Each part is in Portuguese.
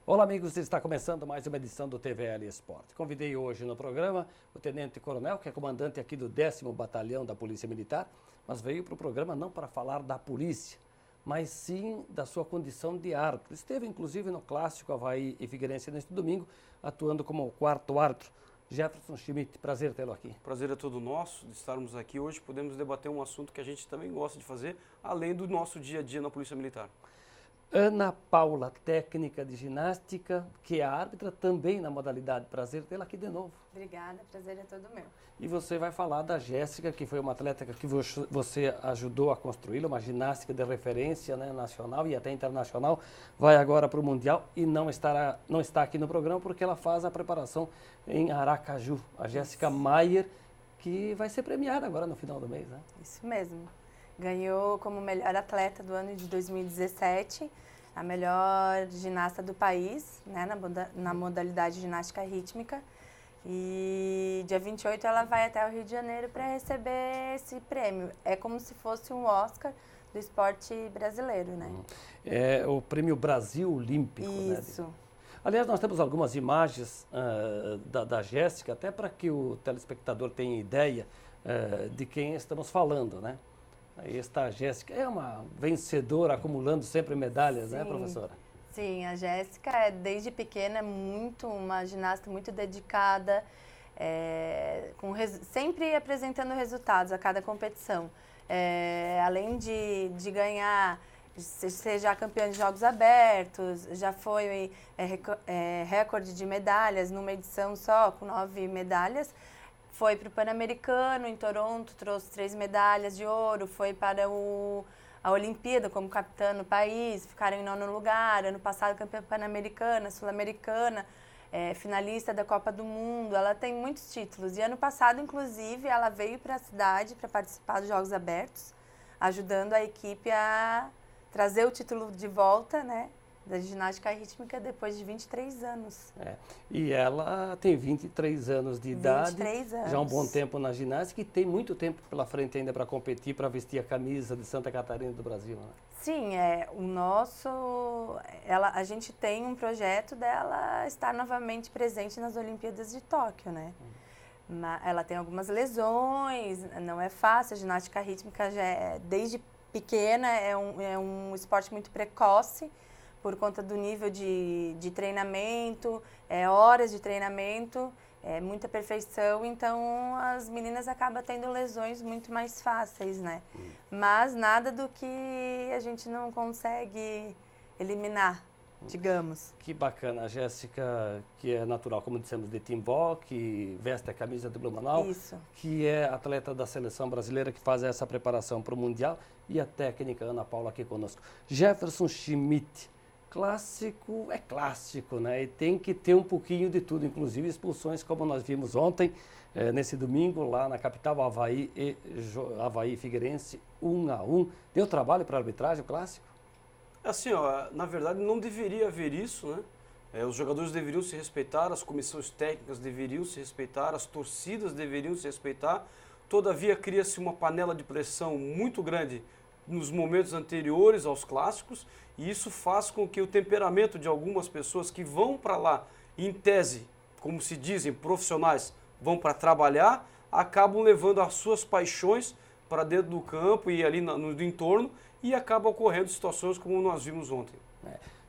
Olá amigos, está começando mais uma edição do TVL Esporte. Convidei hoje no programa o Tenente Coronel, que é comandante aqui do 10º Batalhão da Polícia Militar, mas veio para o programa não para falar da polícia, mas sim da sua condição de árbitro. Esteve inclusive no clássico Avaí e Figueirense neste domingo, atuando como quarto árbitro. Jefferson Schmidt, prazer tê-lo aqui. Prazer é todo nosso de estarmos aqui hoje. Podemos debater um assunto que a gente também gosta de fazer, além do nosso dia a dia na Polícia Militar. Ana Paula, técnica de ginástica, que é árbitra também na modalidade. Prazer tê-la aqui de novo. Obrigada, prazer é todo meu. E você vai falar da Jéssica, que foi uma atleta que você ajudou a construí-la, uma ginástica de referência, né, nacional e até internacional. Vai agora para o Mundial e não está aqui no programa porque ela faz a preparação em Aracaju. A Jéssica Maier, que vai ser premiada agora no final do mês, né? Isso mesmo. Ganhou como melhor atleta do ano de 2017, a melhor ginasta do país, né, na modalidade ginástica rítmica. E dia 28 ela vai até o Rio de Janeiro para receber esse prêmio. É como se fosse um Oscar do esporte brasileiro, né? É o Prêmio Brasil Olímpico, né? Isso. Aliás, nós temos algumas imagens da Jéssica, até para que o telespectador tenha ideia de quem estamos falando, né? Aí está a Jéssica, é uma vencedora, acumulando sempre medalhas, Sim. Né, professora? Sim, a Jéssica, desde pequena, é uma ginasta muito dedicada, sempre apresentando resultados a cada competição. Além de ganhar, ser já campeã de Jogos Abertos, já foi recorde de medalhas numa edição só, com 9 medalhas. Foi para o Pan-Americano, em Toronto, trouxe 3 medalhas de ouro, foi para a Olimpíada como capitã no país, ficaram em 9º lugar, ano passado campeã pan-americana, sul-americana, finalista da Copa do Mundo, ela tem muitos títulos. E ano passado, inclusive, ela veio para a cidade para participar dos Jogos Abertos, ajudando a equipe a trazer o título de volta, né, da ginástica rítmica depois de 23 anos. E ela tem 23 anos de idade, 23 anos. Já há um bom tempo na ginástica e tem muito tempo pela frente ainda para competir, para vestir a camisa de Santa Catarina do Brasil. Né? Sim, a gente tem um projeto dela estar novamente presente nas Olimpíadas de Tóquio, né? Ela tem algumas lesões, não é fácil, a ginástica rítmica desde pequena é um esporte muito precoce, por conta do nível de treinamento, horas de treinamento, muita perfeição, então as meninas acabam tendo lesões muito mais fáceis, né? Mas nada do que a gente não consegue eliminar, digamos. Que bacana, a Jéssica, que é natural, como dissemos, de Timbó, que veste a camisa do Blumenau, Isso. Que é atleta da seleção brasileira, que faz essa preparação para o Mundial, e a técnica Ana Paula aqui conosco. Jefferson Schmidt. Clássico é clássico, né? E tem que ter um pouquinho de tudo, inclusive expulsões, como nós vimos ontem, nesse domingo, lá na capital, Avaí e Figueirense, 1-1. Deu trabalho para a arbitragem, o clássico? Assim, na verdade não deveria haver isso, né? Os jogadores deveriam se respeitar, as comissões técnicas deveriam se respeitar, as torcidas deveriam se respeitar. Todavia, cria-se uma panela de pressão muito grande nos momentos anteriores aos clássicos, e isso faz com que o temperamento de algumas pessoas que vão para lá, em tese, como se dizem, profissionais, vão para trabalhar, acabam levando as suas paixões para dentro do campo e ali no entorno, e acabam ocorrendo situações como nós vimos ontem.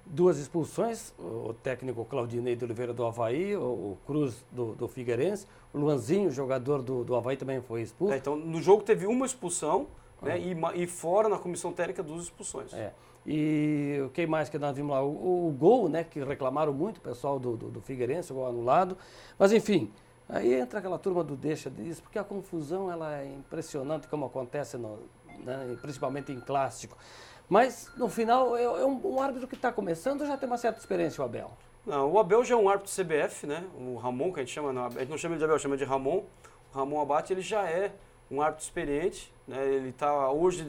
2 expulsões, o técnico Claudinei de Oliveira do Avaí, o Cruz do Figueirense, o Luanzinho, jogador do Avaí, também foi expulso. Então, no jogo teve uma expulsão, né, e fora na comissão técnica 2 expulsões. E o que mais que nós vimos lá? O gol, né, que reclamaram muito o pessoal do Figueirense, o gol anulado. Mas enfim, aí entra aquela turma do deixa disso, porque a confusão ela é impressionante como acontece, né, principalmente em clássico. Mas no final é um árbitro que está começando, já tem uma certa experiência, o Abel. Não, o Abel já é um árbitro CBF, né? O Ramon, que a gente chama, a gente não chama ele de Abel, chama de Ramon. O Ramon Abate, ele já é um árbitro experiente, né? Ele está hoje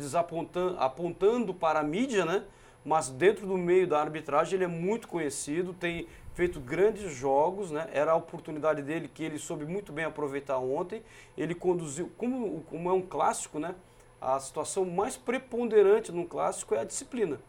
apontando para a mídia, né? Mas dentro do meio da arbitragem ele é muito conhecido, tem feito grandes jogos, né? Era a oportunidade dele que ele soube muito bem aproveitar ontem. Ele conduziu, como é um clássico, né? A situação mais preponderante num clássico é a disciplina.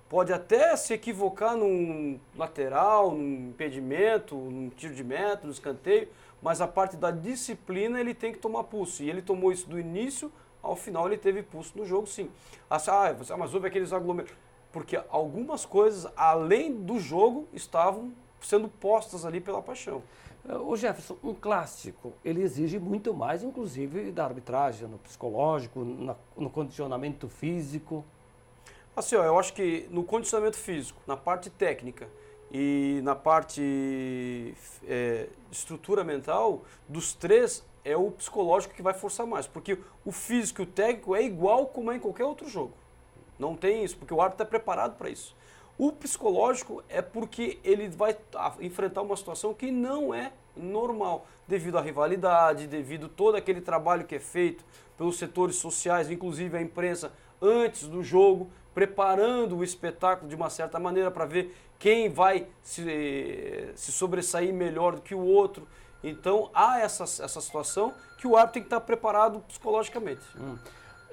Pode até se equivocar num lateral, num impedimento, num tiro de meta, no escanteio, mas a parte da disciplina ele tem que tomar pulso. E ele tomou isso do início ao final, ele teve pulso no jogo, sim. Mas houve aqueles aglomerados. Porque algumas coisas, além do jogo, estavam sendo postas ali pela paixão. O Jefferson, um clássico, ele exige muito mais, inclusive, da arbitragem, no psicológico, no condicionamento físico. Assim, ó, eu acho que no condicionamento físico, na parte técnica e na parte estrutura mental, dos três é o psicológico que vai forçar mais. Porque o físico e o técnico é igual como é em qualquer outro jogo. Não tem isso, porque o árbitro está preparado para isso. O psicológico é porque ele vai enfrentar uma situação que não é normal, devido à rivalidade, devido a todo aquele trabalho que é feito pelos setores sociais, inclusive a imprensa, antes do jogo, preparando o espetáculo de uma certa maneira para ver quem vai se sobressair melhor do que o outro. Então há essa situação que o árbitro tem que estar preparado psicologicamente.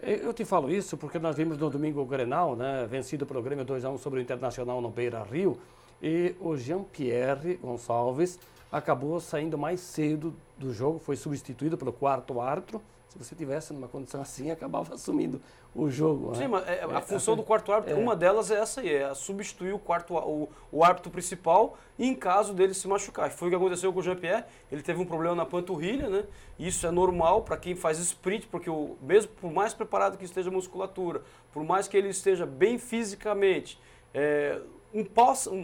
Eu te falo isso porque nós vimos no domingo o Grenal, né, vencido pelo Grêmio 2-1 sobre o Internacional no Beira-Rio, e o Jean-Pierre Gonçalves acabou saindo mais cedo do jogo, foi substituído pelo quarto árbitro. Se você tivesse numa condição assim, acabava assumindo o jogo. Sim, né? mas a função do quarto árbitro, uma delas é essa aí, é substituir o árbitro principal em caso dele se machucar. Foi o que aconteceu com o Jean-Pierre, ele teve um problema na panturrilha, né? Isso é normal para quem faz sprint, porque mesmo por mais preparado que esteja a musculatura, por mais que ele esteja bem fisicamente,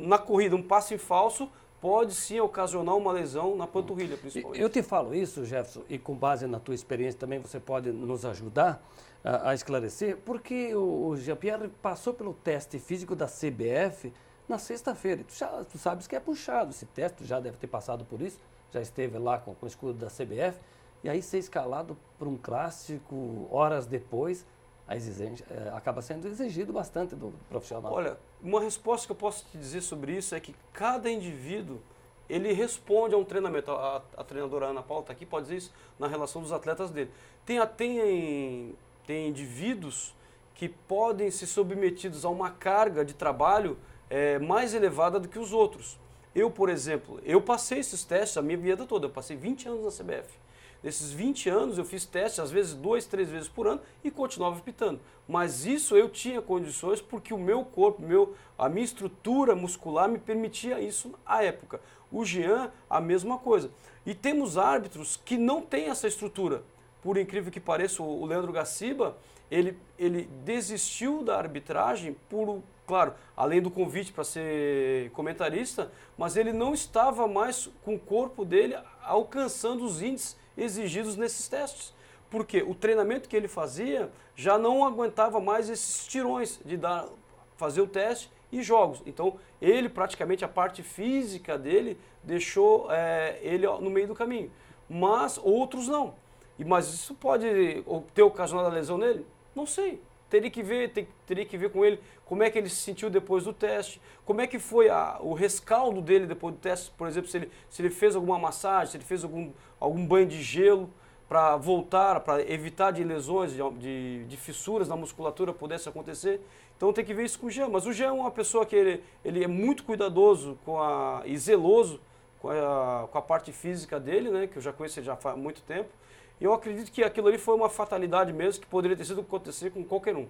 na corrida, um passe em falso pode sim ocasionar uma lesão na panturrilha, principalmente. Eu te falo isso, Jefferson, e com base na tua experiência também você pode nos ajudar a esclarecer, porque o Jean-Pierre passou pelo teste físico da CBF na sexta-feira. Tu sabes que é puxado esse teste, tu já deve ter passado por isso, já esteve lá com o escudo da CBF, e aí ser escalado para um clássico horas depois, a exigência acaba sendo exigido bastante do profissional. Olha, uma resposta que eu posso te dizer sobre isso é que cada indivíduo, ele responde a um treinamento. A treinadora Ana Paula está aqui, pode dizer isso, na relação dos atletas dele. Tem indivíduos que podem ser submetidos a uma carga de trabalho mais elevada do que os outros. Eu, por exemplo, eu passei esses testes a minha vida toda, eu passei 20 anos na CBF. Nesses 20 anos eu fiz testes, às vezes 2, 3 vezes por ano e continuava apitando. Mas isso eu tinha condições porque o meu corpo, a minha estrutura muscular me permitia isso à época. O Jean, a mesma coisa. E temos árbitros que não têm essa estrutura. Por incrível que pareça, o Leandro Gaciba, ele desistiu da arbitragem claro, além do convite para ser comentarista, mas ele não estava mais com o corpo dele alcançando os índices exigidos nesses testes. Porque o treinamento que ele fazia já não aguentava mais esses tirões de fazer o teste e jogos. Então, ele praticamente, a parte física dele, deixou ele no meio do caminho. Mas outros não. Mas isso pode ter ocasionado a lesão nele? Não sei. Teria que ver com ele como é que ele se sentiu depois do teste, como é que foi o rescaldo dele depois do teste, por exemplo, se ele fez alguma massagem, se ele fez algum banho de gelo para voltar, para evitar de lesões, de fissuras na musculatura pudesse acontecer. Então tem que ver isso com o Jean. Mas o Jean é uma pessoa que ele é muito cuidadoso e zeloso com a parte física dele, né, que eu já conheço ele já faz muito tempo. E eu acredito que aquilo ali foi uma fatalidade mesmo, que poderia ter sido acontecer com qualquer um.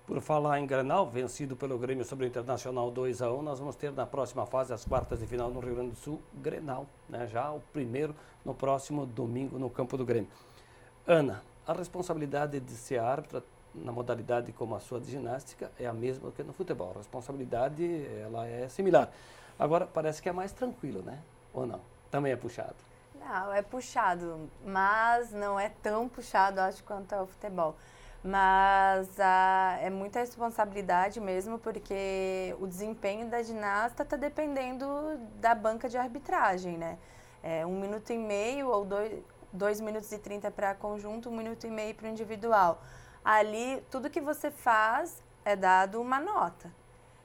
Por falar em Grenal, vencido pelo Grêmio sobre o Internacional 2-1, nós vamos ter na próxima fase, as quartas de final no Rio Grande do Sul, Grenal, né? Já o primeiro no próximo domingo no campo do Grêmio. Ana, a responsabilidade de ser árbitra na modalidade como a sua de ginástica é a mesma que no futebol. A responsabilidade ela é similar. Agora, parece que é mais tranquilo, né? Ou não? Também é puxado. Não, é puxado, mas não é tão puxado, acho, quanto é o futebol. Mas é muita responsabilidade mesmo, porque o desempenho da ginasta está dependendo da banca de arbitragem, né? 1 minuto e meio ou 2 minutos e 30 para conjunto, 1 minuto e meio para o individual. Ali, tudo que você faz é dado uma nota.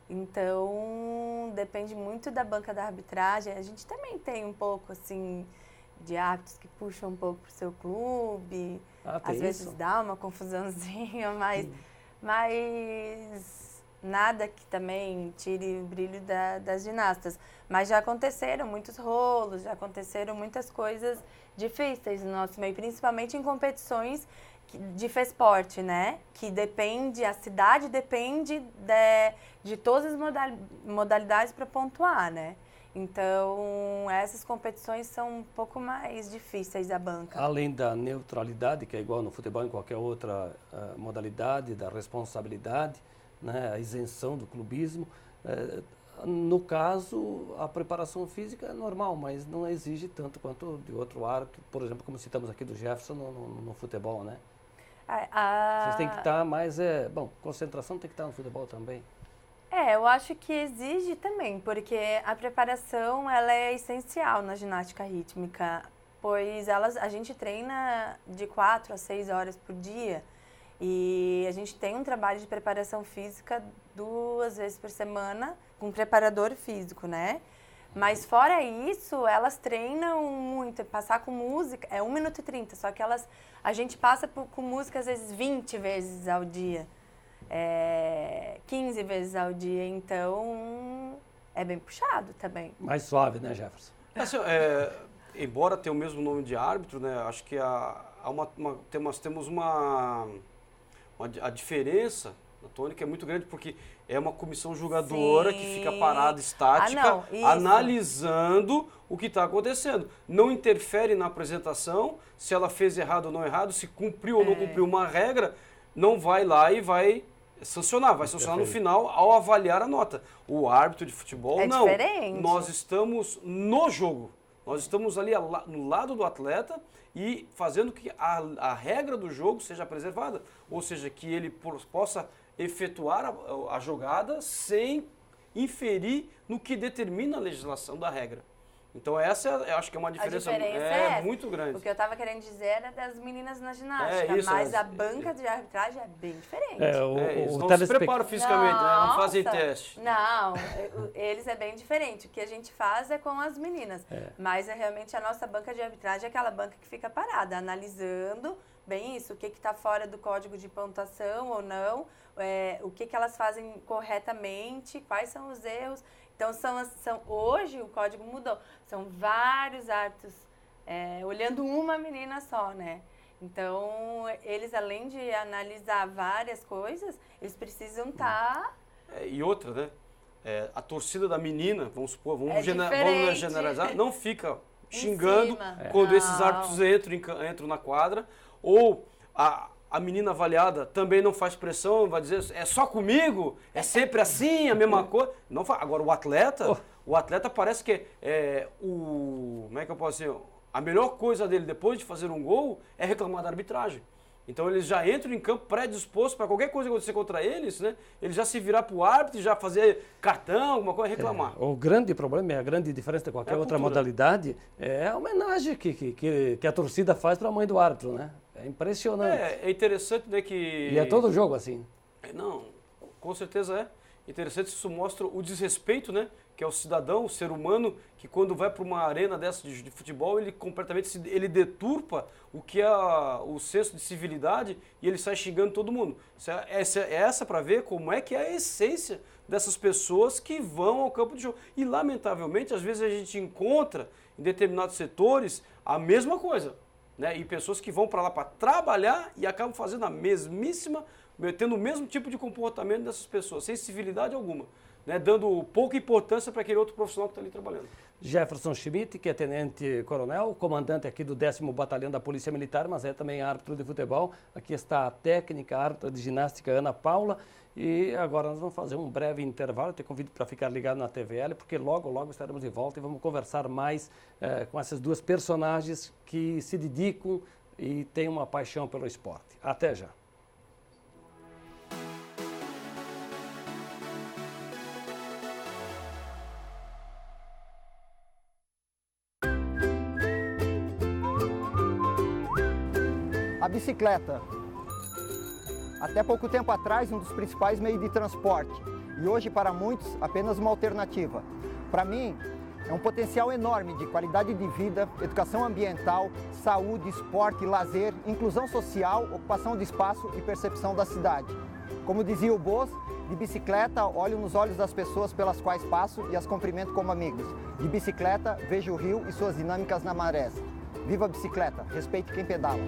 Então, depende muito da banca da arbitragem. A gente também tem um pouco, assim, de árbitros que puxam um pouco para o seu clube. Às vezes dá uma confusãozinha, mas nada que também tire o brilho das ginastas. Mas já aconteceram muitos rolos, já aconteceram muitas coisas difíceis no nosso meio, principalmente em competições de FESPORT, né? Que a cidade depende de todas as modalidades para pontuar, né? Então, essas competições são um pouco mais difíceis da banca. Além da neutralidade, que é igual no futebol em qualquer outra modalidade, da responsabilidade, né, a isenção do clubismo, no caso, a preparação física é normal, mas não exige tanto quanto de outro árbitro, por exemplo, como citamos aqui do Jefferson no futebol, né? Vocês têm que estar mais... concentração tem que estar no futebol também. Eu acho que exige também, porque a preparação ela é essencial na ginástica rítmica, pois a gente treina de 4 a 6 horas por dia e a gente tem um trabalho de preparação física 2 vezes por semana com um preparador físico, né? Mas fora isso, elas treinam muito, passar com música, 1 minuto e 30, só que a gente passa com música às vezes 20 vezes ao dia. 15 vezes ao dia, então é bem puxado também. Mais suave, né, Jefferson? Assim, embora tenha o mesmo nome de árbitro, né, acho que temos a diferença na tônica é muito grande, porque é uma comissão julgadora que fica parada, estática, analisando o que está acontecendo. Não interfere na apresentação, se ela fez errado ou não errado, se cumpriu ou não cumpriu uma regra, não vai lá e vai sancionar, no final ao avaliar a nota. O árbitro de futebol, não. Diferente. Nós estamos no jogo. Nós estamos ali no lado do atleta e fazendo que a regra do jogo seja preservada. Ou seja, que ele possa efetuar a jogada sem inferir no que determina a legislação da regra. Então essa, eu acho que é uma diferença muito grande. O que eu estava querendo dizer era das meninas na ginástica, mas a banca de arbitragem é bem diferente. Eles não se preparam fisicamente, não fazem teste. Não, eles é bem diferente. O que a gente faz é com as meninas. Mas realmente a nossa banca de arbitragem é aquela banca que fica parada, analisando bem isso, o que está fora do código de pontuação ou não, o que elas fazem corretamente, quais são os erros. Então, hoje o código mudou. São vários árbitros olhando uma menina só, né? Então, eles, além de analisar várias coisas, eles precisam estar... E outra, né? A torcida da menina, vamos supor, vamos generalizar, não fica xingando quando esses árbitros entram na quadra, ou a menina avaliada também não faz pressão, vai dizer, é só comigo, é sempre assim, a mesma coisa. Não faz. Agora, o atleta parece que como é que eu posso dizer? A melhor coisa dele depois de fazer um gol é reclamar da arbitragem. Então eles já entram em campo predisposto para qualquer coisa acontecer contra eles, né? Eles já se virar para o árbitro, já fazer cartão, alguma coisa, reclamar. O grande problema, a grande diferença de qualquer outra modalidade é a homenagem que a torcida faz para a mãe do árbitro, né? É impressionante. É interessante, né, que... E é todo jogo assim. Não, com certeza é. Interessante, isso mostra o desrespeito, né? Que é o cidadão, o ser humano, que quando vai para uma arena dessa de futebol, ele completamente deturpa o que é o senso de civilidade e ele sai xingando todo mundo. Essa para ver como é que é a essência dessas pessoas que vão ao campo de jogo. E, lamentavelmente, às vezes a gente encontra em determinados setores a mesma coisa, né? E pessoas que vão para lá para trabalhar e acabam fazendo tendo o mesmo tipo de comportamento dessas pessoas, sem civilidade alguma, né? Dando pouca importância para aquele outro profissional que está ali trabalhando. Jefferson Schmidt, que é tenente-coronel, comandante aqui do 10º Batalhão da Polícia Militar, mas é também árbitro de futebol. Aqui está a técnica, a árbitra de ginástica Ana Paula. E agora nós vamos fazer um breve intervalo. Eu te convido para ficar ligado na TVL, porque logo, logo estaremos de volta e vamos conversar mais com essas duas personagens que se dedicam e têm uma paixão pelo esporte. Até já. A bicicleta, até pouco tempo atrás, um dos principais meios de transporte e hoje para muitos apenas uma alternativa. Para mim, é um potencial enorme de qualidade de vida, educação ambiental, saúde, esporte, lazer, inclusão social, ocupação de espaço e percepção da cidade. Como dizia o Boz, de bicicleta olho nos olhos das pessoas pelas quais passo e as cumprimento como amigos. De bicicleta vejo o rio e suas dinâmicas na marés. Viva a bicicleta, respeite quem pedala.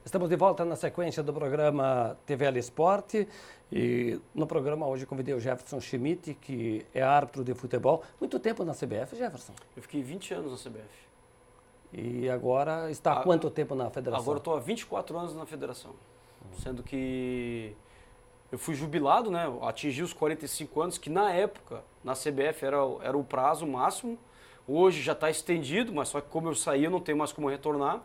Estamos de volta na sequência do programa TVL Esporte e no programa hoje convidei o Jefferson Schmidt, que é árbitro de futebol. Muito tempo na CBF, Jefferson? Eu fiquei 20 anos na CBF. E agora está há quanto tempo na federação? Agora eu estou há 24 anos na federação, sendo que eu fui jubilado, né? Atingi os 45 anos, que na época, na CBF, era o prazo máximo. Hoje já está estendido, mas só que como eu saí, eu não tenho mais como retornar.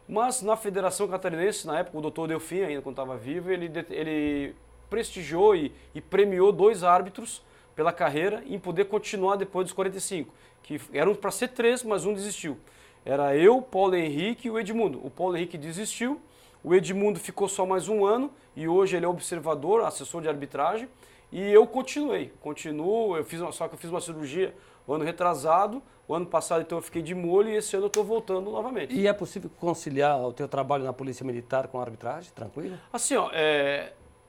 Mas na Federação Catarinense, na época, o doutor Delfim, ainda quando estava vivo, ele prestigiou e premiou 2 árbitros pela carreira em poder continuar depois dos 45, que eram para ser 3, mas um desistiu. Era eu, Paulo Henrique e o Edmundo. O Paulo Henrique desistiu, o Edmundo ficou só mais 1 ano e hoje ele é observador, assessor de arbitragem, e eu continuo, só que eu fiz uma cirurgia o ano retrasado, o ano passado então eu fiquei de molho e esse ano eu estou voltando novamente. E é possível conciliar o teu trabalho na Polícia Militar com a arbitragem, tranquilo? Assim,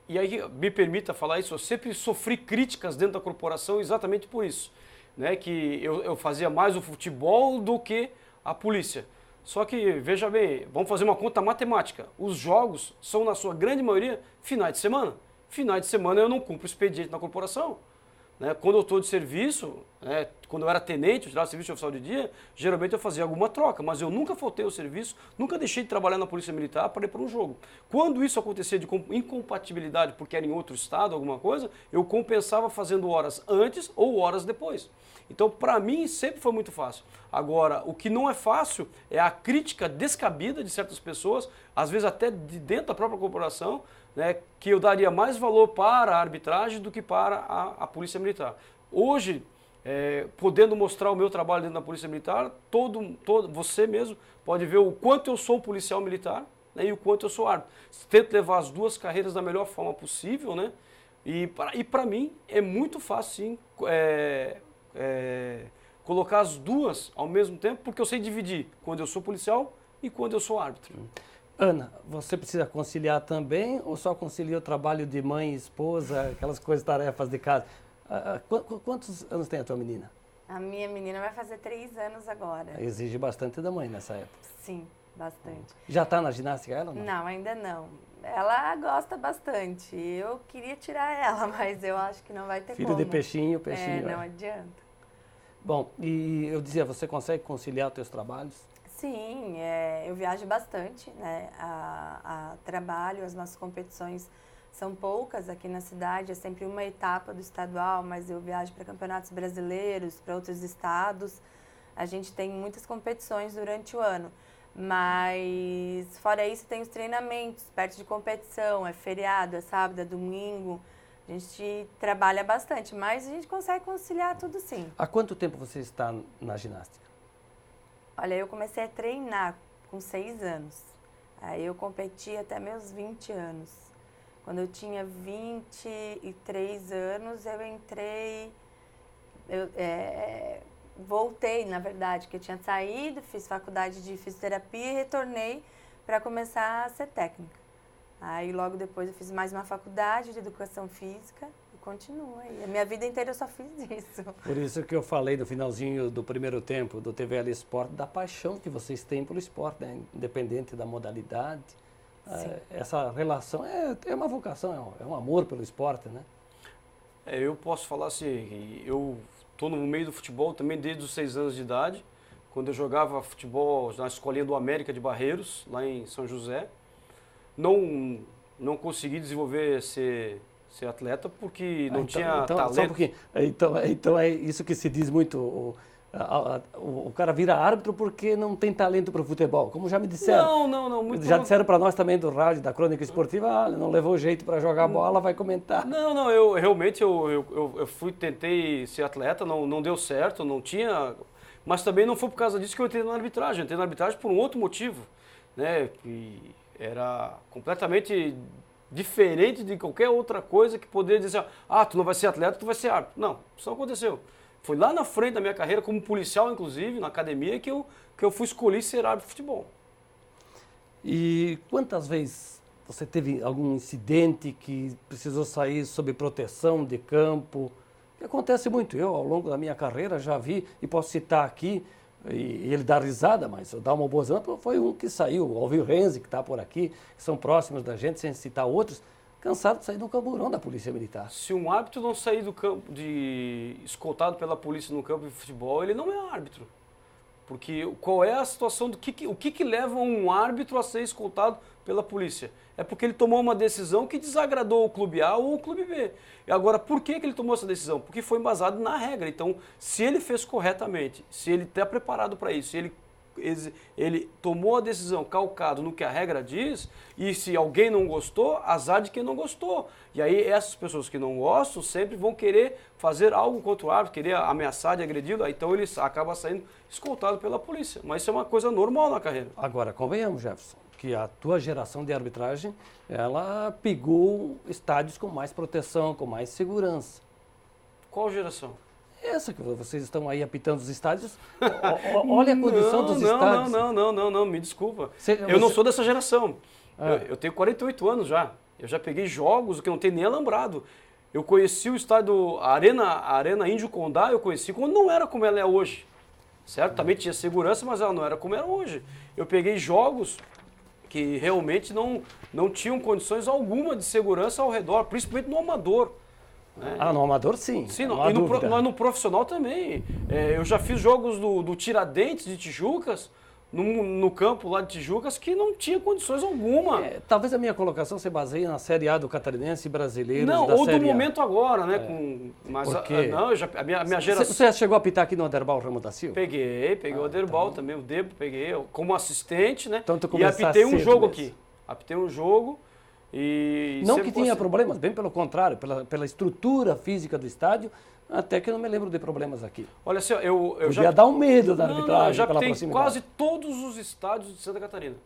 e aí me permita falar isso, eu sempre sofri críticas dentro da corporação exatamente por isso, né, que eu fazia mais o futebol do que a polícia. Só que, veja bem, vamos fazer uma conta matemática, os jogos são na sua grande maioria finais de semana. Finais de semana eu não cumpro expediente na corporação. Né? Quando eu estou de serviço, né, quando eu era tenente, eu tirava serviço de oficial de dia, geralmente eu fazia alguma troca, mas eu nunca faltei ao serviço, nunca deixei de trabalhar na Polícia Militar para ir para um jogo. Quando isso acontecia de incompatibilidade, porque era em outro estado, alguma coisa, eu compensava fazendo horas antes ou horas depois. Então, para mim, sempre foi muito fácil. Agora, o que não é fácil é a crítica descabida de certas pessoas, às vezes até de dentro da própria corporação, né, que eu daria mais valor para a arbitragem do que para a Polícia Militar. Hoje, podendo mostrar o meu trabalho dentro da Polícia Militar, você mesmo pode ver o quanto eu sou policial militar, né, e o quanto eu sou árbitro. Tento levar as 2 carreiras da melhor forma possível, né, e para mim é muito fácil, sim, colocar as 2 ao mesmo tempo, porque eu sei dividir quando eu sou policial e quando eu sou árbitro. Ana, você precisa conciliar também ou só concilia o trabalho de mãe, esposa, aquelas coisas, tarefas de casa? Quantos anos tem a tua menina? A minha menina vai fazer 3 anos agora. Exige bastante da mãe nessa época. Sim, bastante. Já está na ginástica ela? Não, ainda não. Ela gosta bastante. Eu queria tirar ela, mas eu acho que não vai ter Filho como. de peixinho. Não adianta. Bom, e eu dizia, você consegue conciliar os teus trabalhos? Sim, eu viajo bastante, né, a trabalho, as nossas competições são poucas aqui na cidade, é sempre uma etapa do estadual, mas eu viajo para campeonatos brasileiros, para outros estados, a gente tem muitas competições durante o ano, mas fora isso tem os treinamentos, perto de competição, é feriado, é sábado, é domingo, a gente trabalha bastante, mas a gente consegue conciliar tudo sim. Há quanto tempo você está na ginástica? Olha, eu comecei a treinar com 6 anos. Aí eu competi até meus 20 anos. Quando eu tinha 23 anos, eu entrei... voltei, na verdade, que eu tinha saído, fiz faculdade de fisioterapia e retornei para começar a ser técnica. Aí logo depois eu fiz mais uma faculdade de educação física. Continua aí. A minha vida inteira eu só fiz isso. Por isso que eu falei no finalzinho do primeiro tempo do TVL Esporte, da paixão que vocês têm pelo esporte, né? Independente da modalidade. Essa relação é uma vocação, é um amor pelo esporte, né? Eu posso falar assim, eu estou no meio do futebol também desde os 6 anos de idade, quando eu jogava futebol na escolinha do América de Barreiros, lá em São José. Não consegui desenvolver ser atleta porque não tinha talento. Só um pouquinho. Então é isso que se diz muito, o cara vira árbitro porque não tem talento para o futebol, como já me disseram. Não. Já disseram para nós também do rádio, da crônica esportiva, não levou jeito para jogar bola, vai comentar. Não, eu realmente tentei ser atleta, não deu certo, não tinha, mas também não foi por causa disso que eu entrei na arbitragem. Eu entrei na arbitragem por um outro motivo, né, que era completamente Diferente de qualquer outra coisa que poderia dizer, tu não vai ser atleta, tu vai ser árbitro. Não, isso não aconteceu. Foi lá na frente da minha carreira, como policial, inclusive, na academia, que eu fui escolher ser árbitro de futebol. E quantas vezes você teve algum incidente que precisou sair sob proteção de campo? Que acontece muito. Eu, ao longo da minha carreira, já vi, e posso citar aqui, e ele dá risada, mas eu dar uma boa exemplo, foi um que saiu, o Alvio Renzi, que está por aqui, que são próximos da gente, sem citar outros, cansado de sair do camburão da Polícia Militar. Se um árbitro não sair do campo, escoltado pela polícia no campo de futebol, ele não é árbitro. Porque qual é a situação, o que leva um árbitro a ser escoltado pela polícia? É porque ele tomou uma decisão que desagradou o clube A ou o clube B. E agora, por que ele tomou essa decisão? Porque foi embasado na regra. Então, se ele fez corretamente, se ele está preparado para isso, se ele tomou a decisão calcado no que a regra diz, e se alguém não gostou, azar de quem não gostou. E aí essas pessoas que não gostam sempre vão querer fazer algo contra o árbitro, querer ameaçar de agredi-lo, então ele acaba saindo escoltado pela polícia. Mas isso é uma coisa normal na carreira. Agora, convenhamos, Jefferson, que a tua geração de arbitragem, ela pegou estádios com mais proteção, com mais segurança. Qual geração? Essa que vocês estão aí apitando os estádios, olha a condição dos estádios. Não, me desculpa. Eu não sou dessa geração. Eu tenho 48 anos já. Eu já peguei jogos que não tem nem alambrado. Eu conheci o estádio, a Arena Índio Condá, eu conheci quando não era como ela é hoje. Certo? Também tinha segurança, mas ela não era como era hoje. Eu peguei jogos que realmente não tinham condições alguma de segurança ao redor, principalmente no amador. No amador sim. Sim, no profissional também. Eu já fiz jogos do Tiradentes de Tijucas, no campo lá de Tijucas, que não tinha condições alguma. Talvez a minha colocação se baseie na Série A do Catarinense e Brasileiro. Não, ou do momento agora, né? A minha geração... Você chegou a apitar aqui no Aderbal Ramos da Silva? Peguei o Aderbal também, o Debo, peguei como assistente, né? Então, e apitei um jogo aqui. Apitei um jogo. E não que tinha problemas, bem pelo contrário, pela estrutura física do estádio, até que eu não me lembro de problemas aqui. Olha, assim, eu já dá um medo da arbitragem. Eu já pela tenho proximidade. quase todos os estádios de Santa Catarina.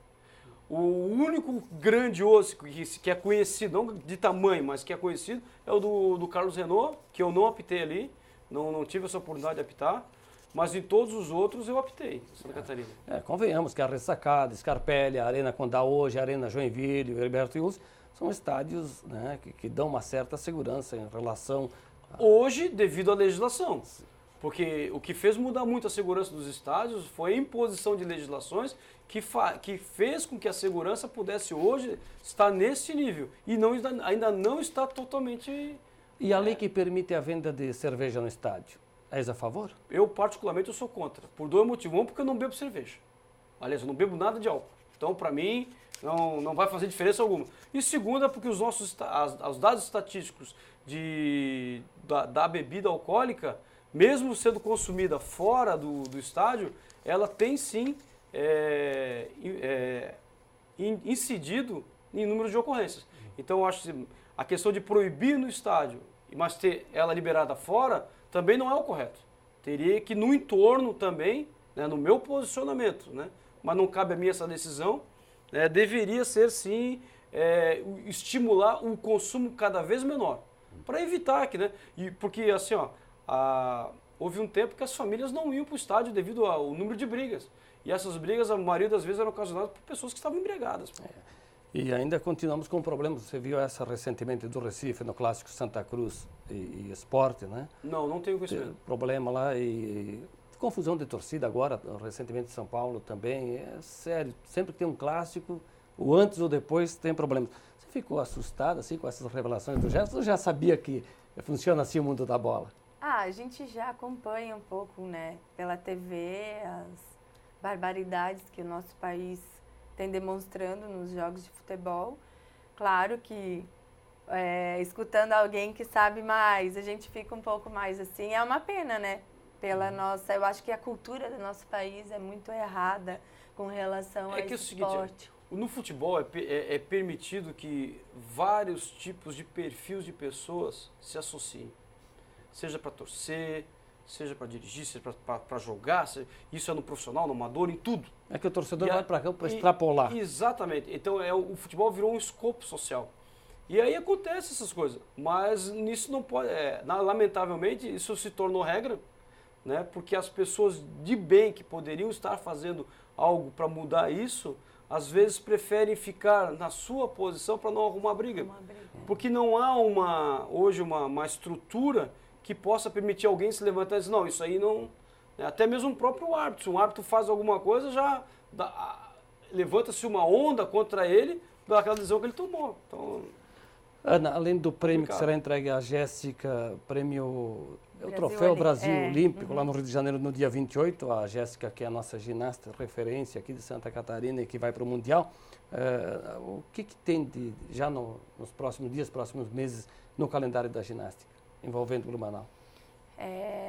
O único grandioso que é conhecido, não de tamanho, mas que é conhecido, é o do Carlos Renault, que eu não apitei ali, não tive essa oportunidade de apitar. Mas em todos os outros eu apitei, Santa Catarina. Convenhamos que a Ressacada, Scarpelli, a Arena Condá hoje, a Arena Joinville, o Herberto Wilson, são estádios, né, que dão uma certa segurança em relação... Hoje, devido à legislação. Porque o que fez mudar muito a segurança dos estádios foi a imposição de legislações que fez com que a segurança pudesse hoje estar nesse nível. E ainda não está totalmente... E a lei que permite a venda de cerveja no estádio? És a favor? Eu, particularmente, sou contra. Por dois motivos. Um, porque eu não bebo cerveja. Aliás, eu não bebo nada de álcool. Então, para mim, não vai fazer diferença alguma. E segunda, porque os dados estatísticos da bebida alcoólica, mesmo sendo consumida fora do estádio, ela tem sim incidido em número de ocorrências. Então, eu acho que a questão de proibir no estádio, mas ter ela liberada fora, também não é o correto. Teria que, no entorno também, né, no meu posicionamento, né, mas não cabe a mim essa decisão, deveria ser, sim, estimular um consumo cada vez menor, para evitar que, né, porque assim, houve um tempo que as famílias não iam para o estádio devido ao número de brigas, e essas brigas, a maioria das vezes, eram ocasionadas por pessoas que estavam embriagadas. E ainda continuamos com problemas. Você viu essa recentemente do Recife, no Clássico Santa Cruz e Sport, né? Não tenho conhecimento. Problema lá e confusão de torcida agora, recentemente em São Paulo também. É sério, sempre que tem um clássico, o antes ou depois tem problemas. Você ficou assustado assim com essas revelações do Jefferson? Ou já sabia que funciona assim o mundo da bola? A gente já acompanha um pouco, né, pela TV, as barbaridades que o nosso país tem demonstrando nos jogos de futebol. Claro que escutando alguém que sabe mais, a gente fica um pouco mais assim. É uma pena, né? Eu acho que a cultura do nosso país é muito errada com relação a esse esporte. É que é o seguinte, no futebol é permitido que vários tipos de perfis de pessoas se associem. Seja para torcer, seja para dirigir, seja para jogar, isso é no profissional, no amador, em tudo. É que o torcedor vai para campo para extrapolar. Exatamente. Então o futebol virou um escopo social. E aí acontece essas coisas, mas nisso não pode, lamentavelmente isso se tornou regra, né? Porque as pessoas de bem que poderiam estar fazendo algo para mudar isso, às vezes preferem ficar na sua posição para não arrumar briga. Porque não há hoje uma estrutura que possa permitir alguém se levantar e dizer, não, isso aí não... Até mesmo o próprio árbitro, se um árbitro faz alguma coisa, já levanta-se uma onda contra ele pelaquela decisão que ele tomou. Então, Ana, além do prêmio que será entregue à Jéssica, o Troféu Brasil Olímpico, lá no Rio de Janeiro, no dia 28, a Jéssica, que é a nossa ginasta referência aqui de Santa Catarina e que vai para o Mundial, o que tem já nos próximos dias, próximos meses, no calendário da ginástica, envolvendo o Blumenau?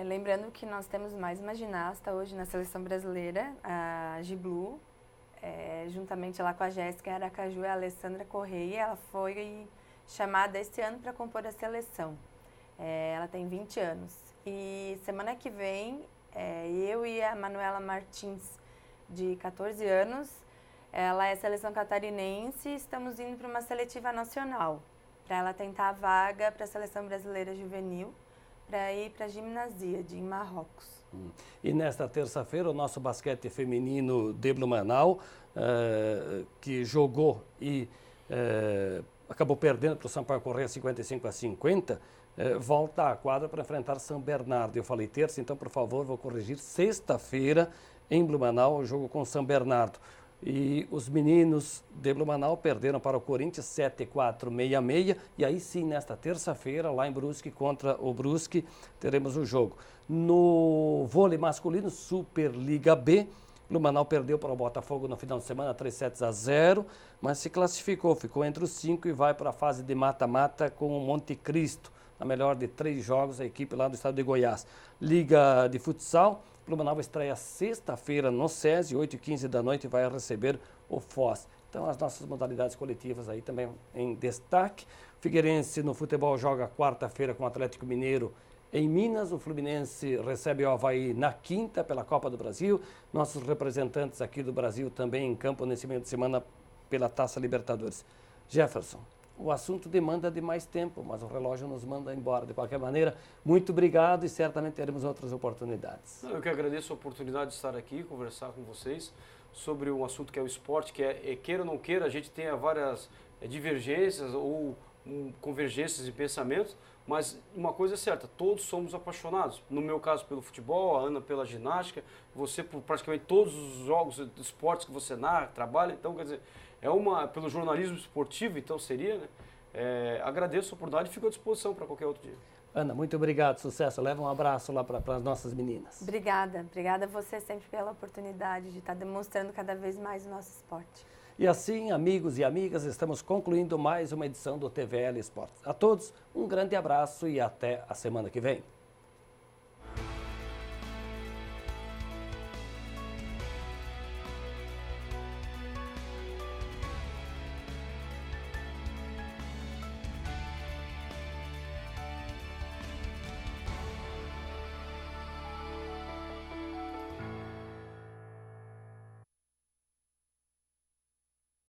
Lembrando que nós temos mais uma ginasta hoje na seleção brasileira, a Giblu, juntamente lá com a Jéssica Aracaju e a Alessandra Correia. Ela foi chamada esse ano para compor a seleção. Ela tem 20 anos. E semana que vem, eu e a Manuela Martins, de 14 anos, ela é seleção catarinense, estamos indo para uma seletiva nacional, para ela tentar a vaga para a seleção brasileira juvenil, para ir para a Gimnasia em Marrocos. E nesta terça-feira, o nosso basquete feminino de Blumenau, que jogou e acabou perdendo para o Sampaio Corrêa 55-50, volta à quadra para enfrentar São Bernardo. Eu falei terça, então, por favor, vou corrigir. Sexta-feira, em Blumenau, o jogo com São Bernardo. E os meninos de Blumenau perderam para o Corinthians 7-4-6-6. E aí sim, nesta terça-feira, lá em Brusque, contra o Brusque, teremos o jogo. No vôlei masculino, Superliga B, Blumenau perdeu para o Botafogo no final de semana, 3-0, mas se classificou, ficou entre os 5 e vai para a fase de mata-mata com o Monte Cristo. Na melhor de 3 jogos, a equipe lá do estado de Goiás. Liga de futsal, Blumenau estreia sexta-feira no SESI, 8h15 da noite, vai receber o Foz. Então, as nossas modalidades coletivas aí também em destaque. Figueirense no futebol joga quarta-feira com o Atlético Mineiro em Minas. O Fluminense recebe o Avaí na quinta pela Copa do Brasil. Nossos representantes aqui do Brasil também em campo nesse meio de semana pela Taça Libertadores. Jefferson, o assunto demanda de mais tempo, mas o relógio nos manda embora. De qualquer maneira, muito obrigado e certamente teremos outras oportunidades. Eu que agradeço a oportunidade de estar aqui, conversar com vocês sobre um assunto que é o esporte, que queira ou não queira, a gente tenha várias divergências ou convergências de pensamentos, mas uma coisa é certa, todos somos apaixonados. No meu caso pelo futebol, a Ana pela ginástica, você por praticamente todos os jogos de esportes que você narra, trabalha, então quer dizer, pelo jornalismo esportivo, então seria, né? Agradeço a oportunidade e fico à disposição para qualquer outro dia. Ana, muito obrigado, sucesso. Leva um abraço lá para as nossas meninas. Obrigada a você sempre pela oportunidade de estar demonstrando cada vez mais o nosso esporte. E assim, amigos e amigas, estamos concluindo mais uma edição do TVL Esportes. A todos, um grande abraço e até a semana que vem.